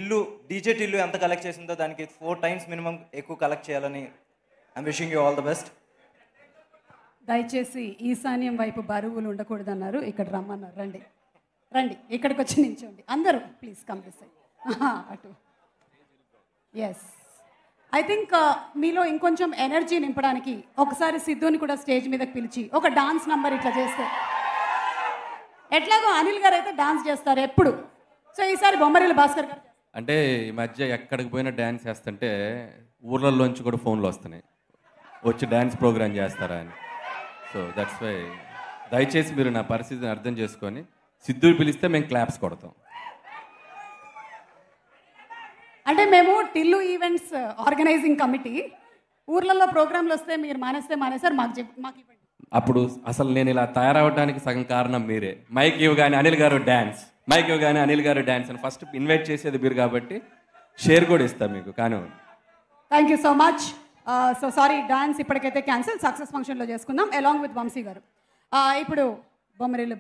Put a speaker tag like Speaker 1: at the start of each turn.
Speaker 1: DJ Tillu ఎంత collect చేసిందో దానికి 4 times మినిమం ఎక్కువ కలెక్ట్ చేయాలని I'm wishing you all the best.
Speaker 2: దయచేసి ఈశాన్యం వైపు బరువులు ఉండకూడదన్నారు. ఇక్కడ రమ్మన్నారు. రండి రండి, ఇక్కడికి వచ్చి నించోండి అందరూ. Please come this side. అటు. ఎస్, ఐ థింక్ మీలో ఇంకొంచెం ఎనర్జీ నింపడానికి ఒకసారి సిద్ధుని కూడా స్టేజ్ మీదకి పిలిచి ఒక డాన్స్ నంబర్ ఇట్లా చేస్తే, ఎట్లాగో అనిల్ గారు అయితే డాన్స్ చేస్తారు ఎప్పుడు. సో ఈసారి బొమ్మరిల్లు భాస్కర్ గారు.
Speaker 3: అంటే ఈ మధ్య ఎక్కడికి పోయినా డ్యాన్స్ చేస్తుంటే ఊర్లలోంచి కూడా ఫోన్లు వస్తున్నాయి, వచ్చి డ్యాన్స్ ప్రోగ్రామ్ చేస్తారా అని. సో దట్స్ వై దయచేసి మీరు నా పరిస్థితిని అర్థం చేసుకొని సిద్ధుని పిలిస్తే మేము క్లాప్స్ కొడతాం.
Speaker 2: అంటే మేము టిల్లు ఈవెంట్స్ ఆర్గనైజింగ్ కమిటీ, ఊర్లలో ప్రోగ్రాంలు వస్తే మీరు మానేస్తారు మాకు ఇవ్వండి.
Speaker 3: అప్పుడు అసలు నేను ఇలా తయారవడానికి సగం కారణం మీరే. మైక్ ఇవ్వగానే అనిల్ గారు డ్యాన్స్, మైక్ ఇవ్వగానే అనిల్ గారు డ్యాన్స్ అని ఫస్ట్ ఇన్వైట్ చేసేది మీరు కాబట్టి షేర్ కూడా ఇస్తాం మీకు. కానీ
Speaker 2: thank you so much. So sorry, dance ఇప్పటికైతే క్యాన్సిల్, సక్సెస్ ఫంక్షన్లో చేసుకుందాం అలాంగ్ విత్ వంశీ గారు. ఇప్పుడు బొమ్మరిల్లు